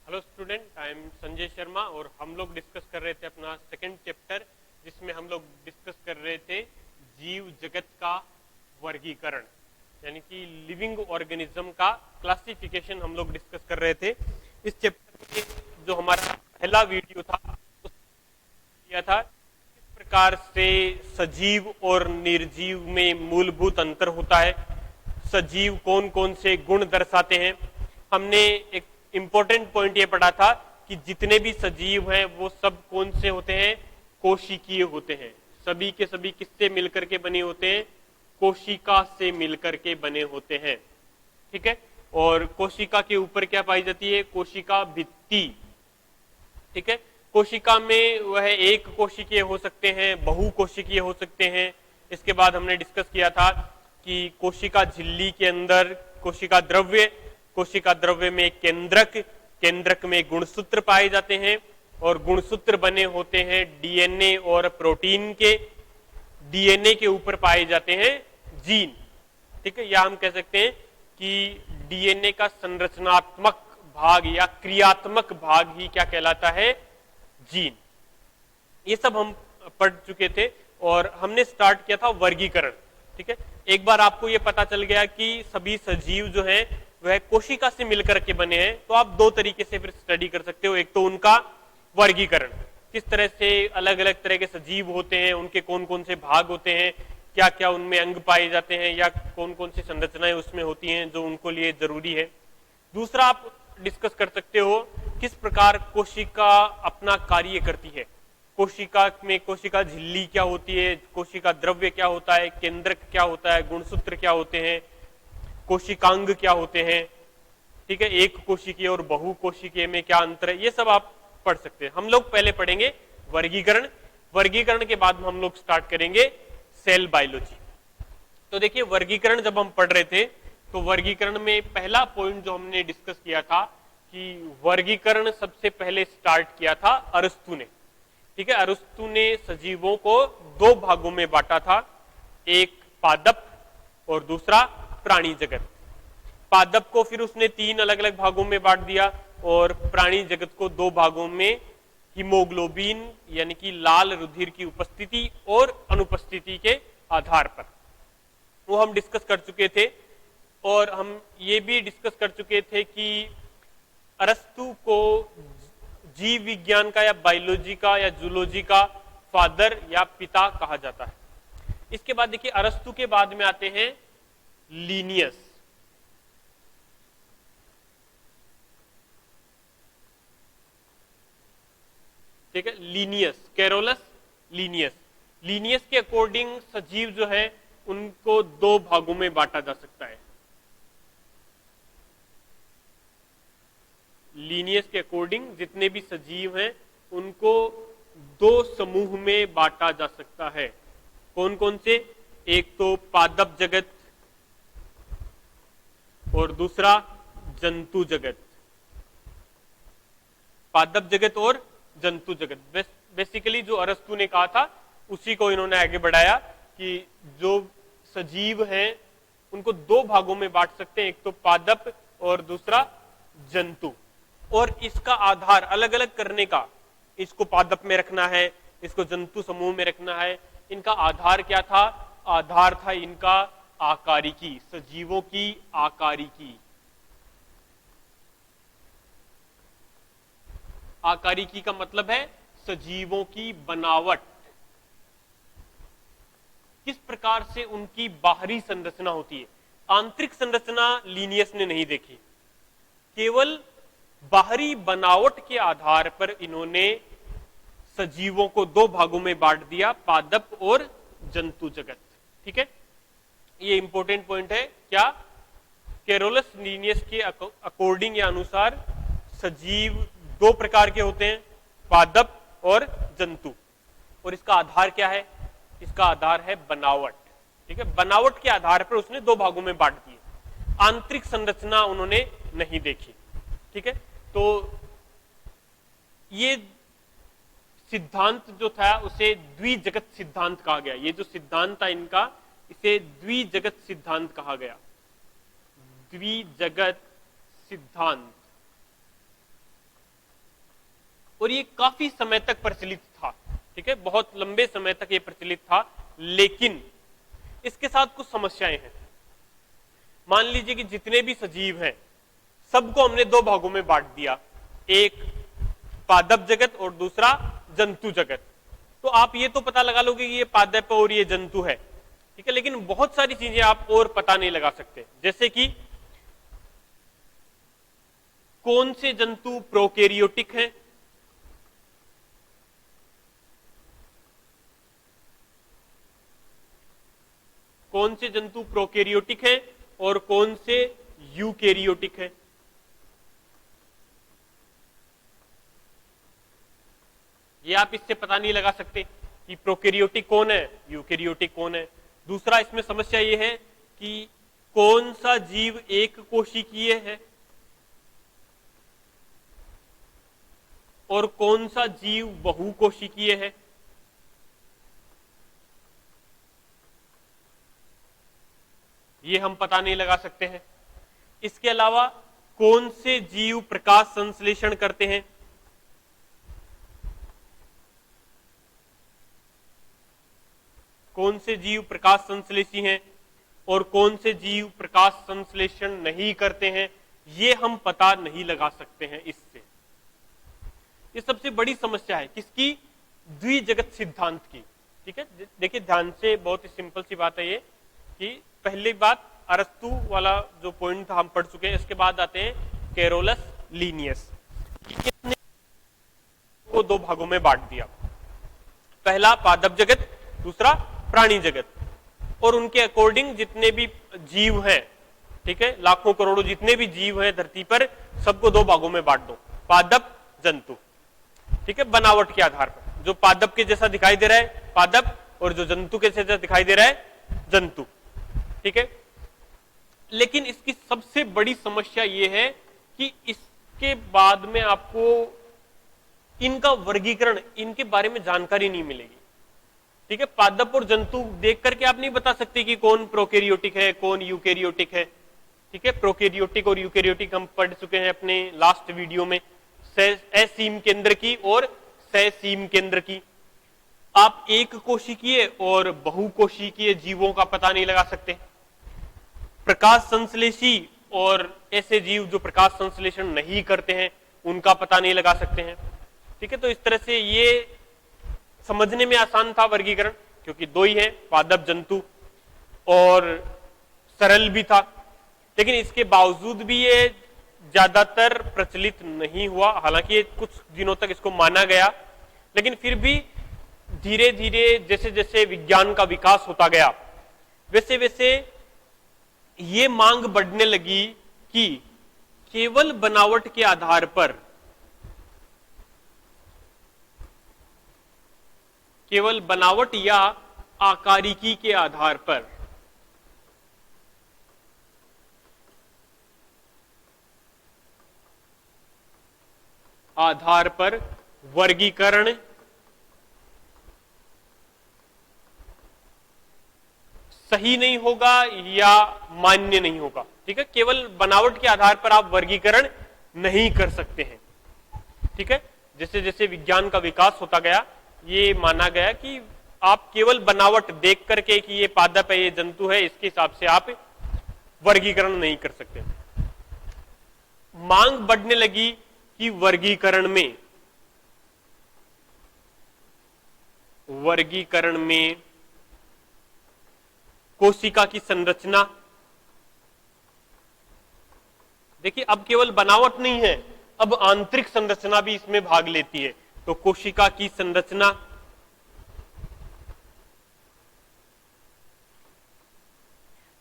Hello student, I am Sanjay Sharma और हम लोग डिस्कस कर रहे थे अपना सेकंड चैप्टर, जिसमें हम लोग डिस्कस कर रहे थे जीव जगत का वर्गीकरण, यानी कि लिविंग ऑर्गेनिज्म का क्लासिफिकेशन हम लोग डिस्कस कर रहे थे। इस चैप्टर में जो हमारा पहला वीडियो था उसमें किया था किस प्रकार से सजीव और निर्जीव में मूलभूत अंतर होता है, सजीव कौन कौन से गुण दर्शाते हैं। हमने एक इंपॉर्टेंट पॉइंट ये पढ़ा था कि जितने भी सजीव हैं वो सब कौन से होते हैं, कोशिकीय होते हैं। सभी के सभी किससे मिलकर के बने होते हैं, कोशिका से मिलकर के बने होते हैं। ठीक है, और कोशिका के ऊपर क्या पाई जाती है, कोशिका भित्ति। ठीक है, कोशिका में वह एक कोशिकीय हो सकते हैं, बहुकोशिकीय हो सकते हैं। इसके बाद हमने डिस्कस किया था कि कोशिका झिल्ली के अंदर कोशिका द्रव्य में केंद्रक, केंद्रक में गुणसूत्र पाए जाते हैं और गुणसूत्र बने होते हैं डीएनए और प्रोटीन के। डीएनए के ऊपर पाए जाते हैं जीन। ठीक है, या हम कह सकते हैं कि डीएनए का संरचनात्मक भाग या क्रियात्मक भाग ही क्या कहलाता है, जीन। ये सब हम पढ़ चुके थे और हमने स्टार्ट किया था वर्गीकरण। ठीक है, एक बार आपको ये पता चल गया कि सभी सजीव जो हैं वह कोशिका से मिलकर के बने हैं, तो आप दो तरीके से फिर स्टडी कर सकते हो। एक तो उनका वर्गीकरण, किस तरह से अलग अलग तरह के सजीव होते हैं, उनके कौन कौन से भाग होते हैं, क्या क्या उनमें अंग पाए जाते हैं या कौन कौन सी संरचनाएं उसमें होती हैं जो उनको लिए जरूरी है। दूसरा आप डिस्कस कर सकते हो किस प्रकार कोशिका अपना कार्य करती है। कोशिका में कोशिका झिल्ली क्या होती है, कोशिका द्रव्य क्या होता है, केंद्रक क्या होता है, गुणसूत्र क्या होते हैं, कोशिकांग क्या होते हैं। ठीक है, एक कोशिकीय और बहुकोशिकीय में क्या अंतर है, ये सब आप पढ़ सकते हैं। हम लोग पहले पढ़ेंगे वर्गीकरण। वर्गीकरण के बाद हम लोग स्टार्ट करेंगे सेल बायोलॉजी। तो देखिए, वर्गीकरण जब हम पढ़ रहे थे तो वर्गीकरण में पहला पॉइंट जो हमने डिस्कस किया था कि वर्गीकरण सबसे पहले स्टार्ट किया था अरस्तु ने। ठीक है, अरस्तु ने सजीवों को दो भागों में बांटा था, एक पादप और दूसरा प्राणी जगत। पादप को फिर उसने तीन अलग अलग भागों में बांट दिया और प्राणी जगत को दो भागों में, हीमोग्लोबिन यानी कि लाल रुधिर की उपस्थिति और अनुपस्थिति के आधार पर, वो हम डिस्कस कर चुके थे। और हम ये भी डिस्कस कर चुके थे कि अरस्तु को जीव विज्ञान का या बायोलॉजी का या जूलॉजी का फादर या पिता कहा जाता है। इसके बाद देखिए, अरस्तु के बाद में आते हैं लीनियस। ठीक है, लीनियस, कैरोलस लीनियस। लीनियस के अकॉर्डिंग सजीव जो है उनको दो भागों में बांटा जा सकता है। लीनियस के अकॉर्डिंग जितने भी सजीव हैं उनको दो समूह में बांटा जा सकता है। कौन कौन से, एक तो पादप जगत और दूसरा जंतु जगत। पादप जगत और जंतु जगत, बेसिकली जो अरस्तु ने कहा था उसी को इन्होंने आगे बढ़ाया कि जो सजीव हैं उनको दो भागों में बांट सकते हैं, एक तो पादप और दूसरा जंतु। और इसका आधार अलग अलग करने का, इसको पादप में रखना है, इसको जंतु समूह में रखना है, इनका आधार क्या था, आधार था इनका आकारिकी, सजीवों की आकारिकी। आकारिकी का मतलब है सजीवों की बनावट, किस प्रकार से उनकी बाहरी संरचना होती है। आंतरिक संरचना लीनियस ने नहीं देखी, केवल बाहरी बनावट के आधार पर इन्होंने सजीवों को दो भागों में बांट दिया, पादप और जंतु जगत। ठीक है, ये इंपॉर्टेंट पॉइंट है। क्या, कैरोलस लीनियस के अकॉर्डिंग या अनुसार सजीव दो प्रकार के होते हैं, पादप और जंतु। और इसका आधार क्या है, इसका आधार है बनावट। ठीक है, बनावट के आधार पर उसने दो भागों में बांट दिए, आंतरिक संरचना उन्होंने नहीं देखी। ठीक है, तो ये सिद्धांत जो था उसे द्विजगत सिद्धांत कहा गया। ये जो सिद्धांत था इनका, इसे द्विजगत सिद्धांत कहा गया। द्विजगत सिद्धांत और ये काफी समय तक प्रचलित था, ठीक है, बहुत लंबे समय तक ये प्रचलित था। लेकिन इसके साथ कुछ समस्याएं हैं। मान लीजिए कि जितने भी सजीव हैं सबको हमने दो भागों में बांट दिया, एक पादप जगत और दूसरा जंतु जगत। तो आप ये तो पता लगा लोगे कि ये पादप और ये जंतु है, ठीक है, लेकिन बहुत सारी चीजें आप और पता नहीं लगा सकते, जैसे कि कौन से जंतु प्रोकैरियोटिक हैं, कौन से जंतु प्रोकैरियोटिक हैं और कौन से यूकैरियोटिक हैं। ये आप इससे पता नहीं लगा सकते कि प्रोकैरियोटिक कौन है, यूकैरियोटिक कौन है। दूसरा इसमें समस्या ये है कि कौन सा जीव एक कोशिकीय है और कौन सा जीव बहुकोशिकीय है। ये हम पता नहीं लगा सकते हैं। इसके अलावा कौन से जीव प्रकाश संश्लेषण करते हैं, कौन से जीव प्रकाश संश्लेषी हैं और कौन से जीव प्रकाश संश्लेषण नहीं करते हैं, ये हम पता नहीं लगा सकते हैं इससे। ये सबसे बड़ी समस्या है किसकी, द्विजगत सिद्धांत की, ठीक है। देखिए ध्यान से, बहुत ही सिंपल सी बात है ये कि पहली बात अरस्तु वाला जो पॉइंट था हम पढ़ चुके हैं, इसके बाद आते हैं कैरोलस लीनियस। इसने को दो भागों में बांट दिया, पहला पादप जगत, दूसरा प्राणी जगत, और उनके अकॉर्डिंग जितने भी जीव हैं, ठीक है, लाखों करोड़ों जितने भी जीव हैं धरती पर, सबको दो भागों में बांट दो, पादप जंतु, ठीक है, बनावट के आधार पर। जो पादप के जैसा दिखाई दे रहा है पादप, और जो जंतु के जैसा दिखाई दे रहा है जंतु, ठीक है। लेकिन इसकी सबसे बड़ी समस्या यह है कि इसके बाद में आपको इनका वर्गीकरण, इनके बारे में जानकारी नहीं मिलेगी, ठीक है। पादप और जंतु देख करके आप नहीं बता सकते कि कौन प्रोकैरियोटिक है कौन यूकैरियोटिक है, ठीक है। प्रोकैरियोटिक और यूकैरियोटिक हम पढ़ चुके हैं अपने लास्ट वीडियो में, असीम केंद्र की और ससीम केंद्र की। आप एक कोशिकीय और बहुकोशिकीय जीवों का पता नहीं लगा सकते, प्रकाश संश्लेषी और ऐसे जीव जो प्रकाश संश्लेषण नहीं करते हैं उनका पता नहीं लगा सकते हैं, ठीक है। तो इस तरह से ये समझने में आसान था वर्गीकरण, क्योंकि दो ही है पादप जंतु, और सरल भी था। लेकिन इसके बावजूद भी ये ज्यादातर प्रचलित नहीं हुआ, हालांकि ये कुछ दिनों तक इसको माना गया, लेकिन फिर भी धीरे धीरे जैसे जैसे विज्ञान का विकास होता गया वैसे वैसे ये मांग बढ़ने लगी कि केवल बनावट के आधार पर, केवल बनावट या आकारिकी के आधार पर वर्गीकरण सही नहीं होगा या मान्य नहीं होगा, ठीक है। केवल बनावट के आधार पर आप वर्गीकरण नहीं कर सकते हैं, ठीक है। जैसे जैसे विज्ञान का विकास होता गया ये माना गया कि आप केवल बनावट देख करके कि ये पादप है ये जंतु है इसके हिसाब से आप वर्गीकरण नहीं कर सकते। मांग बढ़ने लगी कि वर्गीकरण में कोशिका की संरचना, देखिए अब केवल बनावट नहीं है, अब आंतरिक संरचना भी इसमें भाग लेती है। तो कोशिका की संरचना,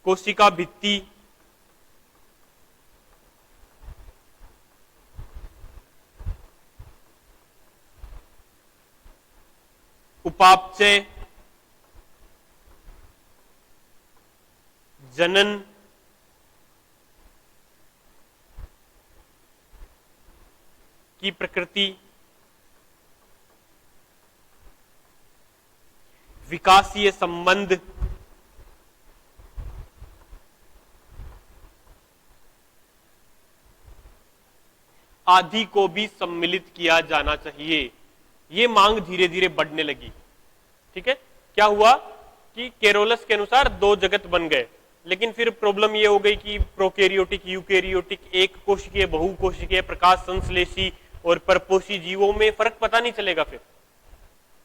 कोशिका भित्ति, उपापचय, जनन, की प्रकृति, विकासीय संबंध, आधी को भी सम्मिलित किया जाना चाहिए। ये मांग धीरे धीरे बढ़ने लगी। ठीक है, क्या हुआ कि केरोलस के अनुसार दो जगत बन गए, लेकिन फिर प्रॉब्लम ये हो गई कि प्रोकैरियोटिक, यूकैरियोटिक, एक कोशिकीय, बहुकोशिकीय, प्रकाश संश्लेषी और परपोषी जीवों में फर्क पता नहीं चलेगा फिर।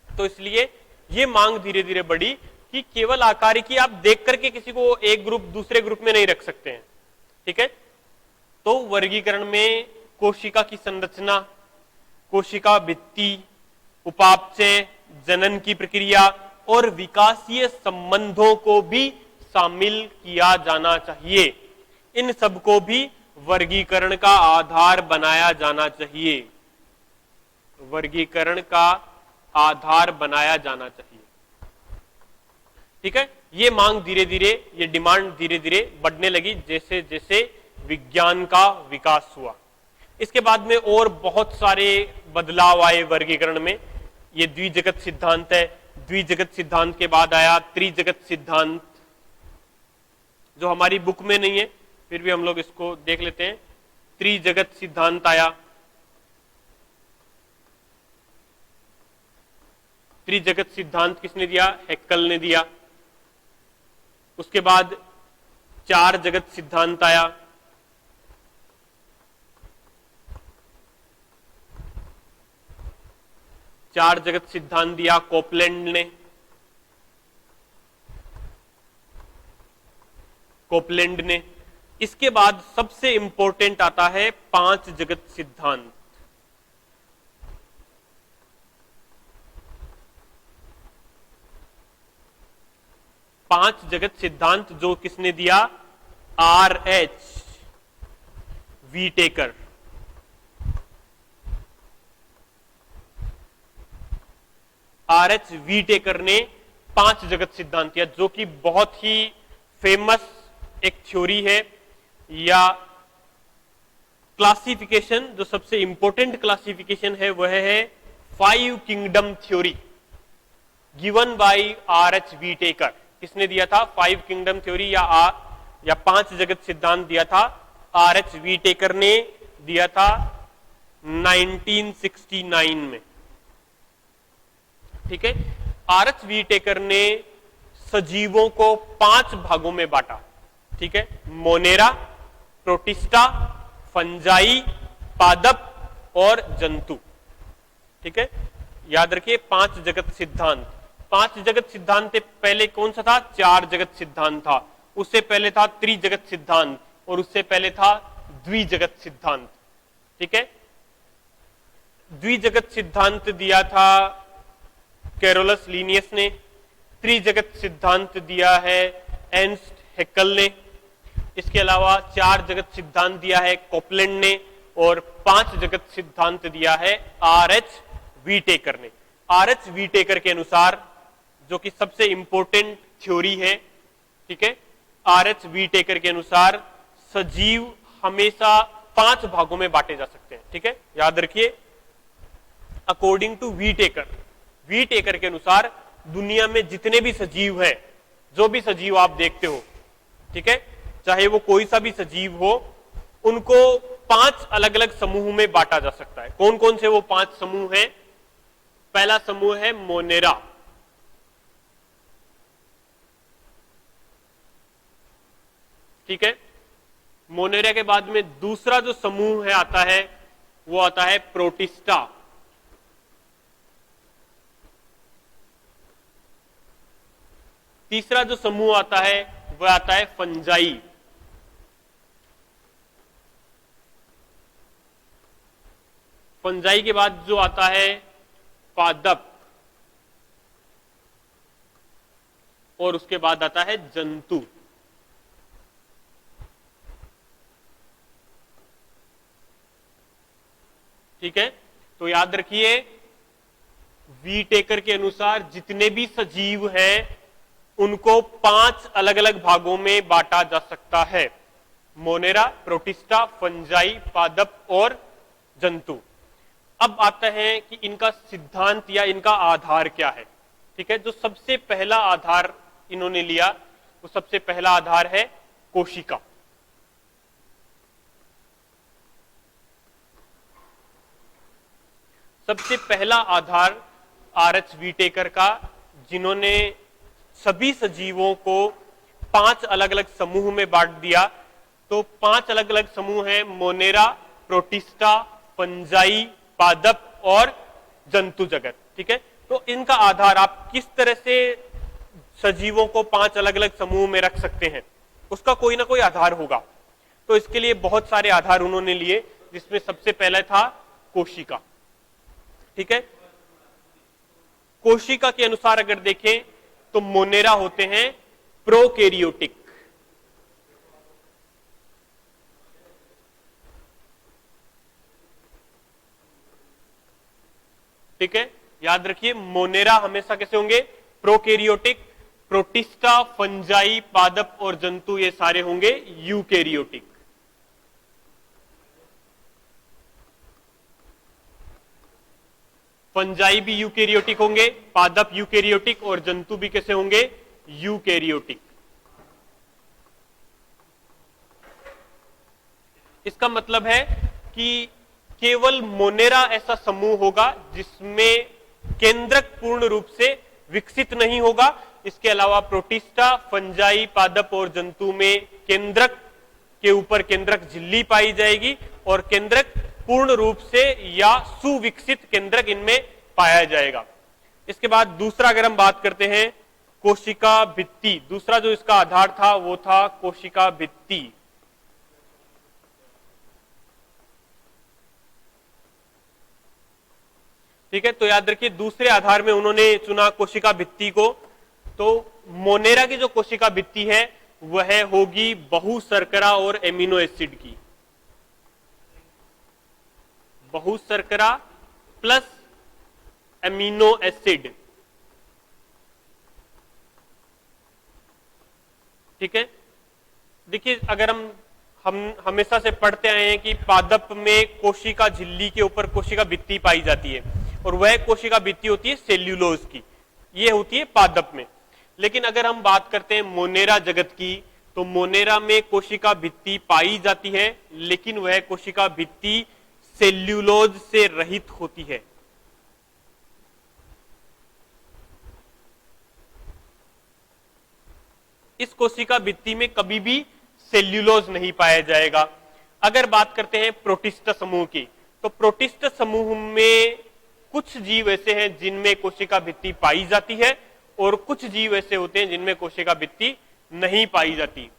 तो इसलिए ये मांग धीरे धीरे बढ़ी कि केवल आकारिकी आप देख करके किसी को एक ग्रुप दूसरे ग्रुप में नहीं रख सकते हैं। ठीक है, तो वर्गीकरण में कोशिका की संरचना, कोशिका भित्ति, उपापचय, जनन की प्रक्रिया और विकासीय संबंधों को भी शामिल किया जाना चाहिए। इन सबको भी वर्गीकरण का आधार बनाया जाना चाहिए। वर्गीकरण का आधार बनाया जाना चाहिए। ठीक है, ये मांग धीरे धीरे, ये डिमांड धीरे धीरे बढ़ने लगी जैसे जैसे विज्ञान का विकास हुआ। इसके बाद में और बहुत सारे बदलाव आए वर्गीकरण में। ये द्विजगत सिद्धांत है। द्विजगत सिद्धांत के बाद आया त्रिजगत सिद्धांत, जो हमारी बुक में नहीं है, फिर भी हम लोग इसको देख लेते हैं। त्रिजगत सिद्धांत आया। त्रिजगत सिद्धांत किसने दिया? हैक्कल ने दिया। उसके बाद चार जगत सिद्धांत आया। चार जगत सिद्धांत दिया कोपलैंड ने। कोपलैंड ने। इसके बाद सबसे इंपॉर्टेंट आता है पांच जगत सिद्धांत। पांच जगत सिद्धांत जो किसने दिया? आर.एच. वीटेकर। आर.एच. वीटेकर ने पांच जगत सिद्धांत दिया, जो कि बहुत ही फेमस एक थ्योरी है या क्लासिफिकेशन। जो सबसे इंपॉर्टेंट क्लासिफिकेशन है वह है five kingdom theory, given by R H. Whittaker. किसने दिया था? फाइव किंगडम थ्योरी या पांच जगत सिद्धांत दिया था आर.एच. वीटेकर ने दिया था 1969 में। ठीक है, आर.एच. वीटेकर ने सजीवों को पांच भागों में बांटा। ठीक है, मोनेरा, प्रोटिस्टा, फंजाई, पादप और जंतु। ठीक है, याद रखिए पांच जगत सिद्धांत। पांच जगत सिद्धांत से पहले कौन सा था? चार जगत सिद्धांत था। उससे पहले था त्रिजगत सिद्धांत और उससे पहले था द्विजगत सिद्धांत। ठीक है, द्विजगत सिद्धांत दिया था कैरोलस लीनियस ने। त्रिजगत सिद्धांत दिया है एर्नस्ट हैक्कल ने। इसके अलावा चार जगत सिद्धांत दिया है कोपलैंड ने और पांच जगत सिद्धांत दिया है आर.एच. वीटेकर ने। आर.एच. वीटेकर के अनुसार, जो कि सबसे इंपॉर्टेंट थ्योरी है, ठीक है, आर.एच. वीटेकर के अनुसार सजीव हमेशा पांच भागों में बांटे जा सकते हैं। ठीक है, याद रखिए अकॉर्डिंग टू वीटेकर, वीटेकर के अनुसार दुनिया में जितने भी सजीव हैं, जो भी सजीव आप देखते हो, ठीक है, चाहे वो कोई सा भी सजीव हो, उनको पांच अलग अलग समूह में बांटा जा सकता है। कौन कौन से वो पांच समूह हैं? पहला समूह है मोनेरा। ठीक है, मोनेरा के बाद में दूसरा जो समूह है आता है वो आता है प्रोटिस्टा। तीसरा जो समूह आता है वह आता है फंजाई। फंजाई के बाद जो आता है पादप और उसके बाद आता है जंतु। ठीक है, तो याद रखिए वीटेकर के अनुसार जितने भी सजीव हैं उनको पांच अलग अलग भागों में बांटा जा सकता है। मोनेरा, प्रोटिस्टा, फंजाई, पादप और जंतु। अब आता है कि इनका सिद्धांत या इनका आधार क्या है। ठीक है, जो सबसे पहला आधार इन्होंने लिया वो सबसे पहला आधार है कोशिका। सबसे पहला आधार आर.एच. व्हीटेकर का, जिन्होंने सभी सजीवों को 5 अलग अलग समूह में बांट दिया। तो 5 अलग अलग समूह हैं, मोनेरा, प्रोटिस्टा, फंजाई, पादप और जंतु जगत। ठीक है, तो इनका आधार आप किस तरह से सजीवों को 5 अलग अलग समूह में रख सकते हैं, उसका कोई ना कोई आधार होगा। तो इसके लिए बहुत सारे आधार उन्होंने लिए, जिसमें सबसे पहला था कोशिका। ठीक है, कोशिका के अनुसार अगर देखें तो मोनेरा होते हैं प्रोकैरियोटिक। ठीक है, याद रखिए मोनेरा हमेशा कैसे होंगे, प्रोकैरियोटिक। प्रोटिस्टा, फंजाई, पादप और जंतु ये सारे होंगे यूकैरियोटिक। फंजाई भी यूकैरियोटिक होंगे, पादप यूकैरियोटिक और जंतु भी कैसे होंगे, यूकैरियोटिक। इसका मतलब है कि केवल मोनेरा ऐसा समूह होगा जिसमें केंद्रक पूर्ण रूप से विकसित नहीं होगा। इसके अलावा प्रोटिस्टा, फंजाई, पादप और जंतु में केंद्रक के ऊपर केंद्रक झिल्ली पाई जाएगी और केंद्रक पूर्ण रूप से या सुविकसित केंद्रक इनमें पाया जाएगा। इसके बाद दूसरा अगर हम बात करते हैं कोशिका भित्ति, दूसरा जो इसका आधार था वो था कोशिका भित्ति। ठीक है, तो याद रखिए दूसरे आधार में उन्होंने चुना कोशिका भित्ति को। तो मोनेरा की जो कोशिका भित्ति है वह होगी बहुशर्करा और एमिनो एसिड की, बहुशर्करा प्लस एमिनो एसिड। ठीक है, देखिए अगर हम हमेशा से पढ़ते आए हैं कि पादप में कोशिका झिल्ली के ऊपर कोशिका भित्ति पाई जाती है और वह कोशिका भित्ति होती है सेल्यूलोज की, ये होती है पादप में। लेकिन अगर हम बात करते हैं मोनेरा जगत की, तो मोनेरा में कोशिका भित्ति पाई जाती है लेकिन वह कोशिका भित्ति सेल्यूलोज से रहित होती है। इस कोशिका भित्ति में कभी भी सेल्यूलोज नहीं पाया जाएगा। अगर बात करते हैं प्रोटिस्ट समूह की, तो प्रोटिस्ट समूह में कुछ जीव ऐसे हैं जिनमें कोशिका भित्ति पाई जाती है और कुछ जीव ऐसे होते हैं जिनमें कोशिका भित्ति नहीं पाई जाती।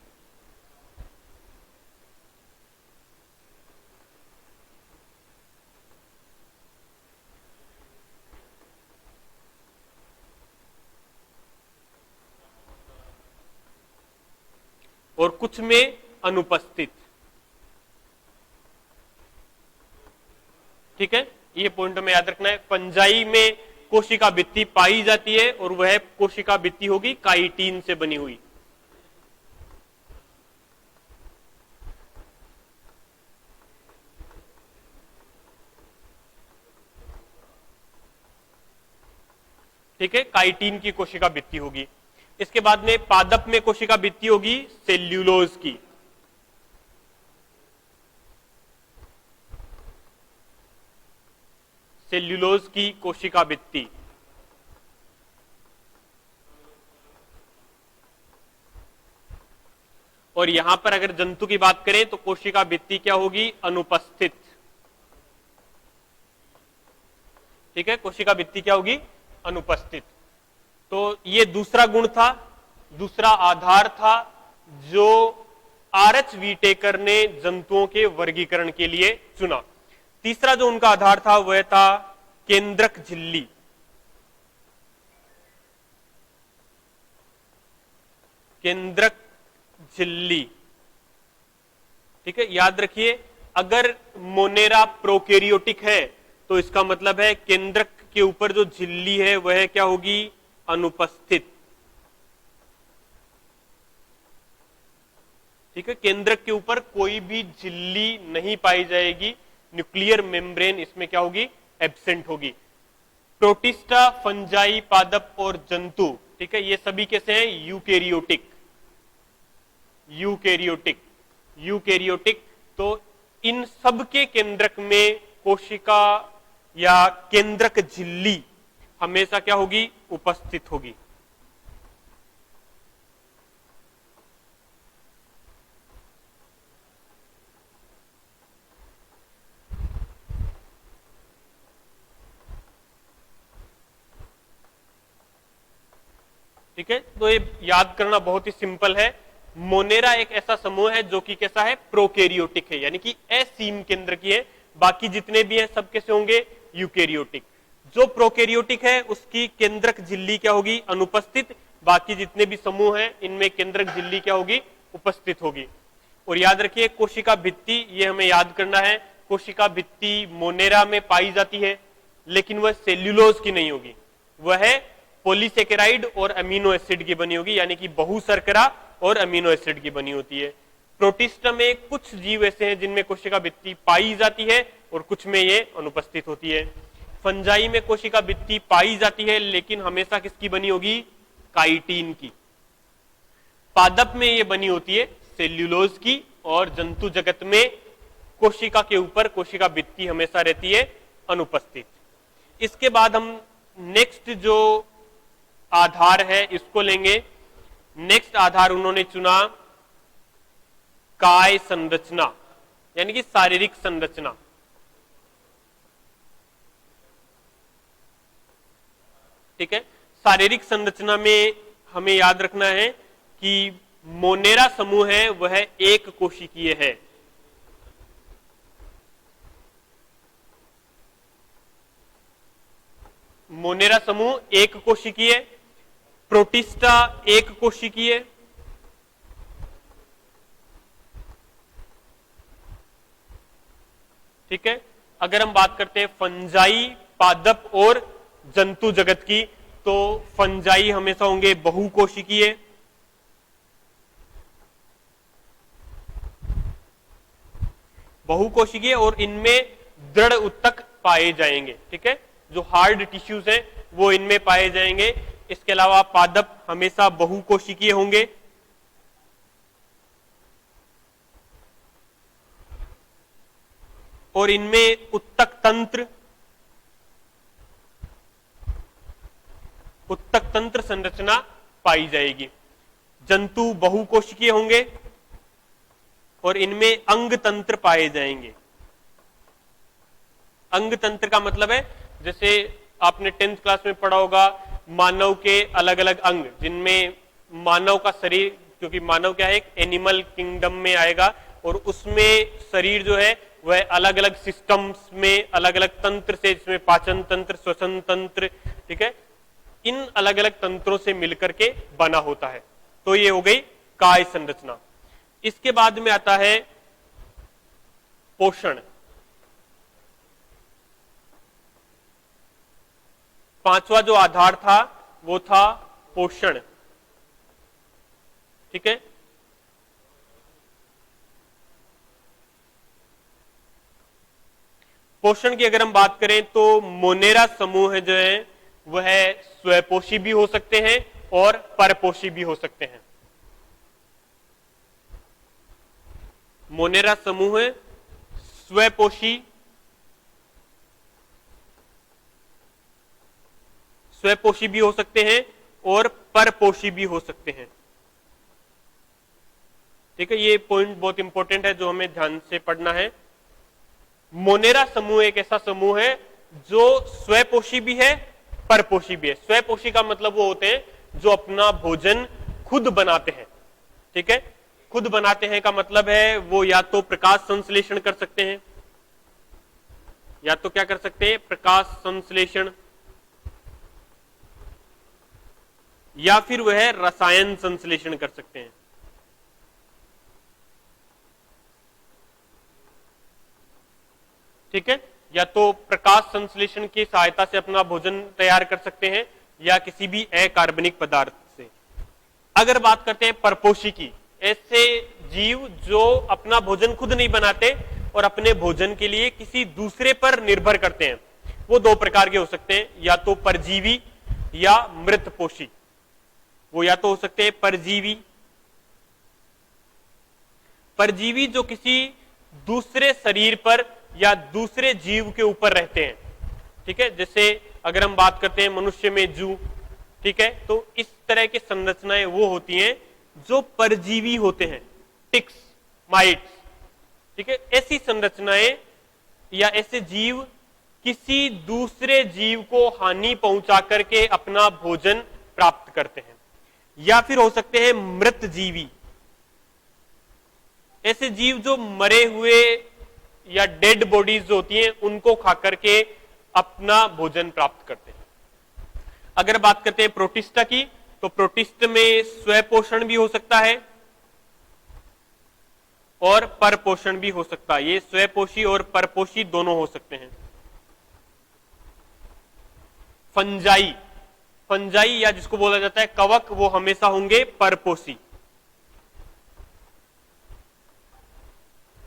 और कुछ में अनुपस्थित। ठीक है, ये पॉइंट में याद रखना है। फंजाई में कोशिका भित्ति पाई जाती है और वह कोशिका भित्ति होगी काइटिन से बनी हुई। ठीक है, काइटिन की कोशिका भित्ति होगी। इसके बाद में पादप में कोशिका भित्ति होगी सेल्यूलोज की। सेल्यूलोज की कोशिका भित्ति। और यहां पर अगर जंतु की बात करें तो कोशिका भित्ति क्या होगी, अनुपस्थित। ठीक है, कोशिका भित्ति क्या होगी, अनुपस्थित। तो ये दूसरा गुण था, दूसरा आधार था जो आर.एच. व्हीटेकर ने जंतुओं के वर्गीकरण के लिए चुना। तीसरा जो उनका आधार था वह था केंद्रक झिल्ली। केंद्रक झिल्ली। ठीक है, याद रखिए अगर मोनेरा प्रोकैरियोटिक है तो इसका मतलब है केंद्रक के ऊपर जो झिल्ली है वह क्या होगी, अनुपस्थित। ठीक है, केंद्रक के ऊपर कोई भी झिल्ली नहीं पाई जाएगी, न्यूक्लियर मेम्ब्रेन इसमें क्या होगी, एब्सेंट होगी। प्रोटिस्टा, फंजाई, पादप और जंतु, ठीक है, ये सभी कैसे हैं, यूकैरियोटिक। Eukaryotic eukaryotic. तो इन सब के केंद्रक में कोशिका या केंद्रक झिल्ली हमेशा क्या होगी, उपस्थित होगी। ठीक है, तो ये याद करना बहुत ही सिंपल है। मोनेरा एक ऐसा समूह है जो कि कैसा है, प्रोकैरियोटिक है, यानी कि असीम केंद्र की है। बाकी जितने भी हैं सब कैसे होंगे, यूकैरियोटिक। जो प्रोकैरियोटिक है उसकी केंद्रक झिल्ली क्या होगी, अनुपस्थित। बाकी जितने भी समूह हैं इनमें केंद्रक झिल्ली क्या होगी, उपस्थित होगी। और याद रखिए कोशिका भित्ति, ये हमें याद करना है, कोशिका भित्ति मोनेरा में पाई जाती है, लेकिन वह सेल्यूलोज की नहीं होगी, वह है पॉलीसेकेराइड और अमीनो एसिड की बनी होगी, यानी कि बहुशर्करा और अमीनो एसिड की बनी होती है। प्रोटिस्टा में कुछ जीव ऐसे हैं जिनमें कोशिका भित्ति पाई जाती है और कुछ में ये अनुपस्थित होती है। फंजाई में कोशिका भित्ति पाई जाती है लेकिन हमेशा किसकी बनी होगी, काइटिन की। पादप में ये बनी होती है सेल्यूलोज की, और जंतु जगत में कोशिका के ऊपर कोशिका भित्ति हमेशा रहती है अनुपस्थित। इसके बाद हम नेक्स्ट जो आधार है इसको लेंगे। नेक्स्ट आधार उन्होंने चुना काय संरचना, यानी कि शारीरिक संरचना। ठीक है, शारीरिक संरचना में हमें याद रखना है कि मोनेरा समूह है वह एक कोशिकीय है। मोनेरा समूह एक कोशिकीय, प्रोटिस्टा एक कोशिकीय, ठीक है। अगर हम बात करते हैं फंजाई, पादप और जंतु जगत की, तो फंजाई हमेशा होंगे बहुकोशिकीय, बहुकोशिकीय और इनमें दृढ़ उत्तक पाए जाएंगे। ठीक है, जो हार्ड टिश्यूज हैं वो इनमें पाए जाएंगे। इसके अलावा पादप हमेशा बहुकोशिकीय होंगे, और इनमें उत्तक तंत्र संरचना पाई जाएगी। जंतु बहुकोशिकीय होंगे और इनमें अंग तंत्र पाए जाएंगे। अंग तंत्र का मतलब है, जैसे आपने 10th क्लास में पढ़ा होगा, मानव के अलग अलग अंग, जिनमें मानव का शरीर, क्योंकि मानव क्या है, एक एनिमल किंगडम में आएगा, और उसमें शरीर जो है वह अलग अलग सिस्टम्स में अलग अलग तंत्र से, जिसमें पाचन तंत्र, श्वसन तंत्र, ठीक है, इन अलग अलग तंत्रों से मिलकर के बना होता है। तो ये हो गई काय संरचना। इसके बाद में आता है पोषण। पांचवा जो आधार था वो था पोषण। ठीक है, पोषण की अगर हम बात करें तो मोनेरा समूह जो है वह स्वपोषी भी हो सकते हैं और परपोषी भी हो सकते हैं। मोनेरा समूह स्वपोषी भी हो सकते हैं और परपोषी भी हो सकते हैं। ठीक है, ये पॉइंट बहुत इंपॉर्टेंट है जो हमें ध्यान से पढ़ना है। मोनेरा समूह एक ऐसा समूह है जो स्वपोषी भी है, परपोषी भी है। स्वपोषी का मतलब वो होते हैं जो अपना भोजन खुद बनाते हैं। ठीक है, खुद बनाते हैं का मतलब है वो या तो प्रकाश संश्लेषण कर सकते हैं, या तो क्या कर सकते हैं, प्रकाश संश्लेषण, या फिर वह रसायन संश्लेषण कर सकते हैं। ठीक है, या तो प्रकाश संश्लेषण की सहायता से अपना भोजन तैयार कर सकते हैं या किसी भी अकार्बनिक पदार्थ से। अगर बात करते हैं परपोषी की, ऐसे जीव जो अपना भोजन खुद नहीं बनाते और अपने भोजन के लिए किसी दूसरे पर निर्भर करते हैं, वो दो प्रकार के हो सकते हैं, या तो परजीवी या मृतपोषी। वो या तो हो सकते हैं परजीवी जो किसी दूसरे शरीर पर या दूसरे जीव के ऊपर रहते हैं, ठीक है, जैसे अगर हम बात करते हैं मनुष्य में जू, ठीक है, तो इस तरह की संरचनाएं वो होती हैं जो परजीवी होते हैं, टिक्स, माइट्स, ठीक है। ऐसी संरचनाएं या ऐसे जीव किसी दूसरे जीव को हानि पहुंचा करके अपना भोजन प्राप्त करते हैं, या फिर हो सकते हैं मृत जीवी, ऐसे जीव जो मरे हुए या डेड बॉडीज जो होती हैं उनको खा करके अपना भोजन प्राप्त करते हैं। अगर बात करते हैं प्रोटिस्टा की, तो प्रोटिस्ट में स्वपोषण भी हो सकता है और परपोषण भी हो सकता है। ये स्वपोषी और परपोषी दोनों हो सकते हैं। फंजाई, फंजाई या जिसको बोला जाता है कवक, वो हमेशा होंगे परपोषी।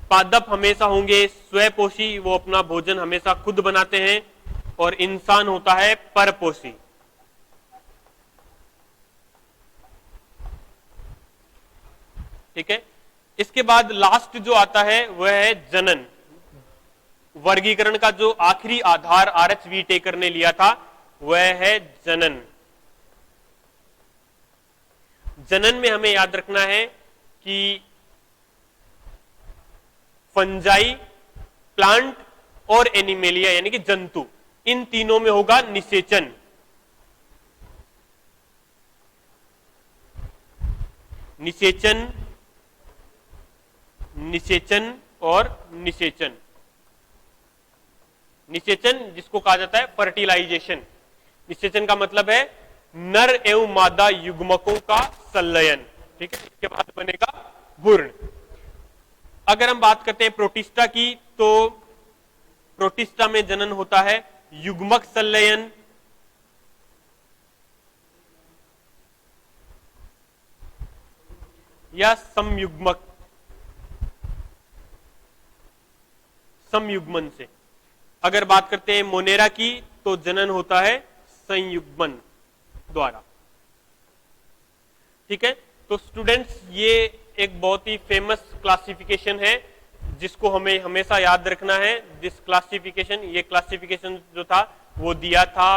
पादप हमेशा होंगे स्वपोषी, वो अपना भोजन हमेशा खुद बनाते हैं। और इंसान होता है परपोषी। ठीक है, इसके बाद लास्ट जो आता है वह है जनन। वर्गीकरण का जो आखिरी आधार आर.एच. व्हीटेकर ने लिया था वह है जनन। जनन में हमें याद रखना है कि फंजाई, प्लांट और एनिमेलिया यानी कि जंतु, इन तीनों में होगा निषेचन। निषेचन, निषेचन और निषेचन। निषेचन जिसको कहा जाता है फर्टिलाइजेशन। निषेचन का मतलब है नर एवं मादा युग्मकों का संलयन। ठीक है, इसके बाद बनेगा भ्रूण। अगर हम बात करते हैं प्रोटिस्टा की, तो प्रोटिस्टा में जनन होता है युग्मक संलयन, या समयुग्मक, संयुग्मन से। अगर बात करते हैं मोनेरा की, तो जनन होता है संयुग्मन द्वारा। ठीक है, तो स्टूडेंट्स ये एक बहुत ही फेमस क्लासिफिकेशन है जिसको हमें हमेशा याद रखना है। दिस क्लासिफिकेशन, ये क्लासिफिकेशन जो था वो दिया था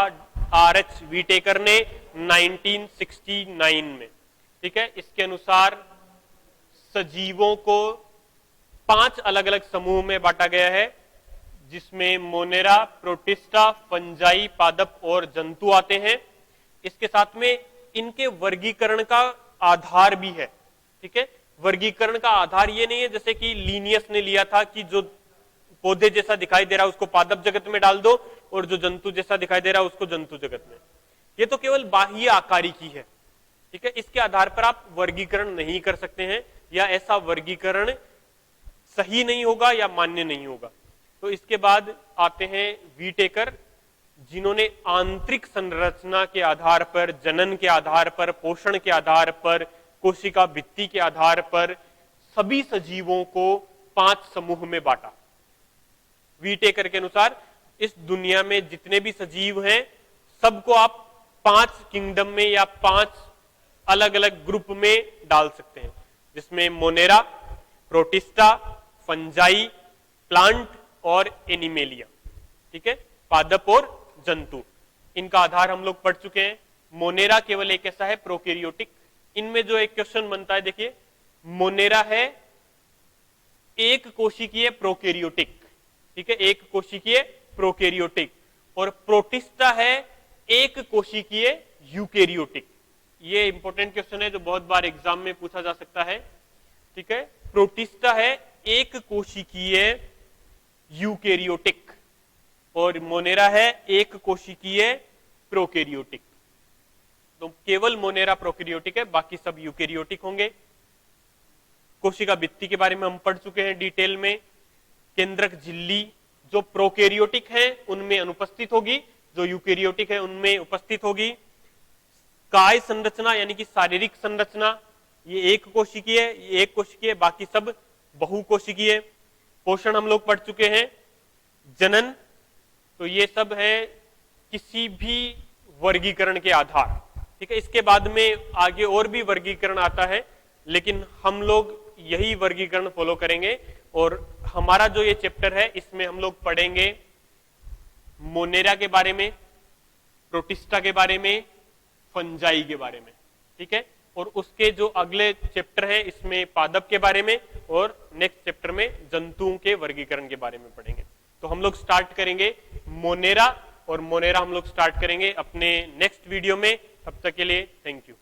आर.एच. व्हीटेकर ने 1969 में। ठीक है, इसके अनुसार सजीवों को 5 अलग अलग समूह में बांटा गया है, जिसमें मोनेरा, प्रोटिस्टा, फंजाई, पादप और जंतु आते हैं। इसके साथ में इनके वर्गीकरण का आधार भी है। ठीक है, वर्गीकरण का आधार ये नहीं है जैसे कि लीनियस ने लिया था कि जो पौधे जैसा दिखाई दे रहा है उसको पादप जगत में डाल दो और जो जंतु जैसा दिखाई दे रहा है उसको जंतु जगत में। ये तो केवल बाह्य आकारी की है। ठीक है, इसके आधार पर आप वर्गीकरण नहीं कर सकते हैं, या ऐसा वर्गीकरण सही नहीं होगा या मान्य नहीं होगा। तो इसके बाद आते हैं व्हीटेकर, जिन्होंने आंतरिक संरचना के आधार पर, जनन के आधार पर, पोषण के आधार पर, कोशिका भित्ति के आधार पर सभी सजीवों को 5 समूह में बांटा। व्हीटेकर के अनुसार इस दुनिया में जितने भी सजीव हैं सबको आप 5 किंगडम में या 5 अलग अलग ग्रुप में डाल सकते हैं, जिसमें मोनेरा, प्रोटिस्टा, फंजाई, प्लांट और एनिमेलिया। ठीक है, पादप और जंतु, इनका आधार हम लोग पढ़ चुके हैं। मोनेरा केवल एक ऐसा है प्रोकैरियोटिक। इनमें जो एक क्वेश्चन बनता है, देखिए, मोनेरा है एक कोशिकीय प्रोकैरियोटिक। ठीक है, एक कोशिकीय प्रोकैरियोटिक, और प्रोटिस्टा है एक कोशिकीय यूकैरियोटिक। ये इंपॉर्टेंट क्वेश्चन है जो बहुत बार एग्जाम में पूछा जा सकता है। ठीक है, प्रोटिस्टा है एक कोशिकीय यूकैरियोटिक और मोनेरा है एक कोशिकीय प्रोकैरियोटिक। तो केवल मोनेरा प्रोकैरियोटिक है, बाकी सब यूकैरियोटिक होंगे। कोशिका भित्ति के बारे में हम पढ़ चुके हैं डिटेल में। केंद्रक झिल्ली जो प्रोकैरियोटिक है उनमें अनुपस्थित होगी, जो यूकैरियोटिक है उनमें उपस्थित होगी। काय संरचना यानी कि शारीरिक संरचना, ये एक कोशिकीय, बाकी सब बहुकोशिकीय। पोषण हम लोग पढ़ चुके हैं। जनन, तो ये सब है किसी भी वर्गीकरण के आधार। ठीक है, इसके बाद में आगे और भी वर्गीकरण आता है, लेकिन हम लोग यही वर्गीकरण फॉलो करेंगे। और हमारा जो ये चैप्टर है इसमें हम लोग पढ़ेंगे मोनेरा के बारे में, प्रोटिस्टा के बारे में, फंजाई के बारे में, ठीक है। और उसके जो अगले चैप्टर है इसमें पादप के बारे में, और नेक्स्ट चैप्टर में जंतुओं के वर्गीकरण के बारे में पढ़ेंगे। तो हम लोग स्टार्ट करेंगे मोनेरा, और मोनेरा हम लोग स्टार्ट करेंगे अपने नेक्स्ट वीडियो में। तब तक के लिए थैंक यू।